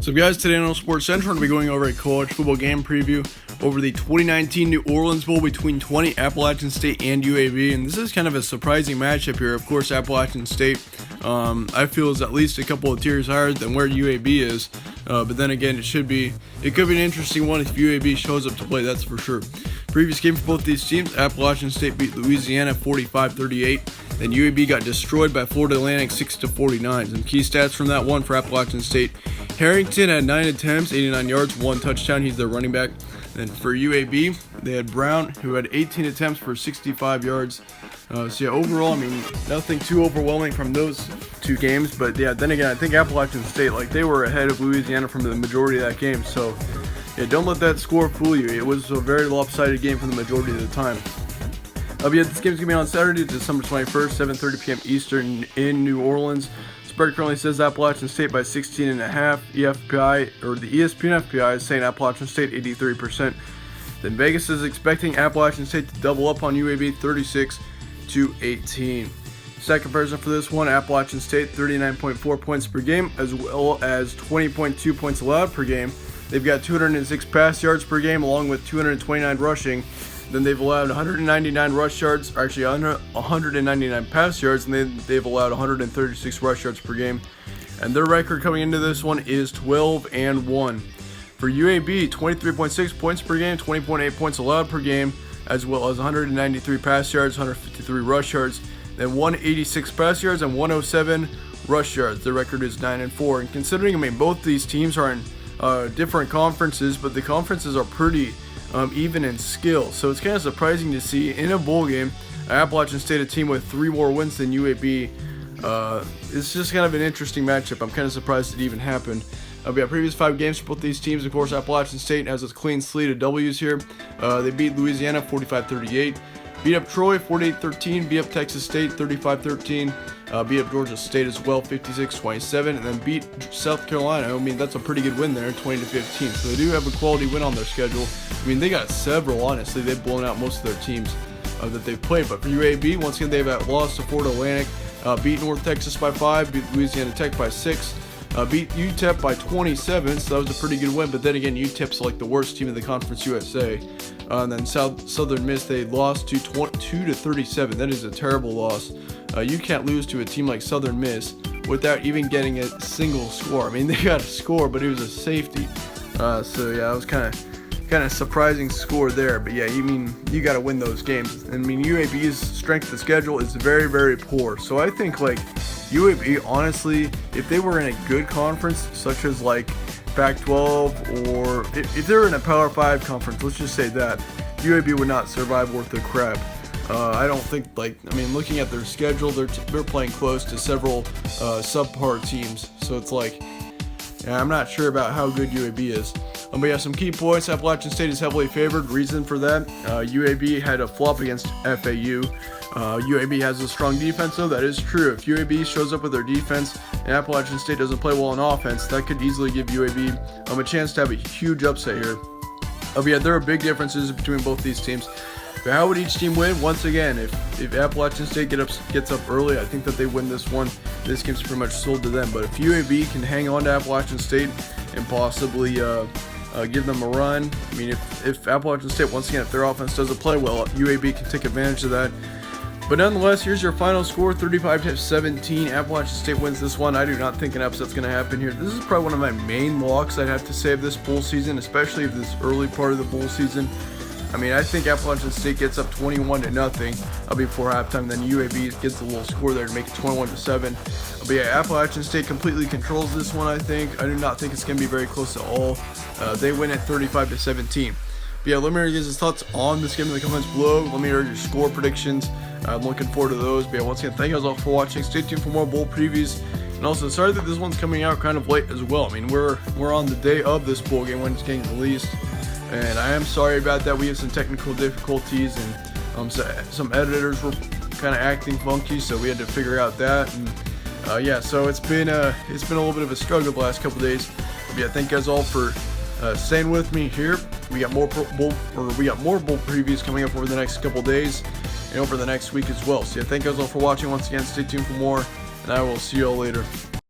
So guys, today on Sports Central, we're going to be going over a college football game preview over the 2019 New Orleans Bowl between 20 Appalachian State and UAB. And this is kind of a surprising matchup here. Of course, Appalachian State, I feel, is at least a couple of tiers higher than where UAB is. But then again, it could be an interesting one if UAB shows up to play, that's for sure. Previous game for both these teams, Appalachian State beat Louisiana 45-38. Then UAB got destroyed by Florida Atlantic 6-49. Some key stats from that one for Appalachian State. Harrington had 9 attempts, 89 yards, 1 touchdown. He's their running back. Then for UAB, they had Brown, who had 18 attempts for 65 yards. So yeah, overall, I mean, nothing too overwhelming from those two games. But yeah, then again, I think Appalachian State, they were ahead of Louisiana from the majority of that game. So yeah, don't let that score fool you. It was a very lopsided game for the majority of the time. Yeah, this game's going to be on Saturday, December 21st, 7:30 p.m. Eastern in New Orleans. Spread currently says Appalachian State by 16.5. EFPI, or the ESPN FPI, is saying Appalachian State 83%. Then Vegas is expecting Appalachian State to double up on UAB 36-18. Stat comparison for this one, Appalachian State 39.4 points per game, as well as 20.2 points allowed per game. They've got 206 pass yards per game, along with 229 rushing. Then they've allowed 199 rush yards, or actually 199 pass yards, and they've allowed 136 rush yards per game. And their record coming into this one is 12-1. For UAB, 23.6 points per game, 20.8 points allowed per game, as well as 193 pass yards, 153 rush yards, then 186 pass yards and 107 rush yards. Their record is 9-4. And considering, I mean, both these teams are in different conferences, but the conferences are pretty even in skill, so it's kind of surprising to see in a bowl game Appalachian State, a team with 3 more wins than UAB. It's just kind of an interesting matchup. I'm kind of surprised it even happened. We have previous 5 games for both these teams. Of course, Appalachian State has a clean slate of W's here. They beat Louisiana 45-38, beat up Troy 48-13, beat up Texas State 35-13, beat up Georgia State as well 56-27, and then beat South Carolina. I mean, that's a pretty good win there, 20-15. So they do have a quality win on their schedule. I mean, they got several, honestly. They've blown out most of their teams that they've played. But for UAB, once again, they've lost to Florida Atlantic, beat North Texas by 5, beat Louisiana Tech by 6, beat UTEP by 27, so that was a pretty good win. But then again, UTEP's like the worst team in the Conference USA. And then Southern Miss, they lost to 22-37. That is a terrible loss. You can't lose to a team like Southern Miss without even getting a single score. I mean, they got a score, but it was a safety. So yeah, it was kind of surprising score there. But yeah, you got to win those games. I mean, UAB's strength of schedule is very, very poor. So I think UAB, honestly, if they were in a good conference such as Pac-12, or if they're in a Power 5 conference, let's just say that, UAB would not survive worth a crap. I don't think, looking at their schedule, they're playing close to several subpar teams. So it's yeah, I'm not sure about how good UAB is. But yeah, some key points. Appalachian State is heavily favored. Reason for that, UAB had a flop against FAU. UAB has a strong defense, though. That is true. If UAB shows up with their defense and Appalachian State doesn't play well on offense, that could easily give UAB a chance to have a huge upset here. But yeah, there are big differences between both these teams. But how would each team win? Once again, if Appalachian State gets up early, I think that they win this one. This game's pretty much sold to them. But if UAB can hang on to Appalachian State and possibly give them a run, I mean, if Appalachian State, once again, if their offense doesn't play well, UAB can take advantage of that. But nonetheless, here's your final score, 35-17. Appalachian State wins this one. I do not think an upset's going to happen here. This is probably one of my main locks I'd have to say of this bowl season, especially of this early part of the bowl season. I mean, I think Appalachian State gets up 21-0 before halftime. Then UAB gets a little score there to make it 21-7. But yeah, Appalachian State completely controls this one, I think. I do not think it's going to be very close at all. They win at 35-17. But yeah, let me know your guys' thoughts on this game in the comments below. Let me know your score predictions. I'm looking forward to those. But yeah, once again, thank you guys all for watching. Stay tuned for more bowl previews. And also, sorry that this one's coming out kind of late as well. I mean, we're on the day of this bowl game when it's getting released. And I am sorry about that. We have some technical difficulties, and some editors were kind of acting funky, so we had to figure out that. And yeah, so it's been a little bit of a struggle the last couple days. But yeah, thank you guys all for staying with me here. We got more bowl previews coming up over the next couple days and over the next week as well. So yeah, thank you guys all for watching once again. Stay tuned for more, and I will see you all later.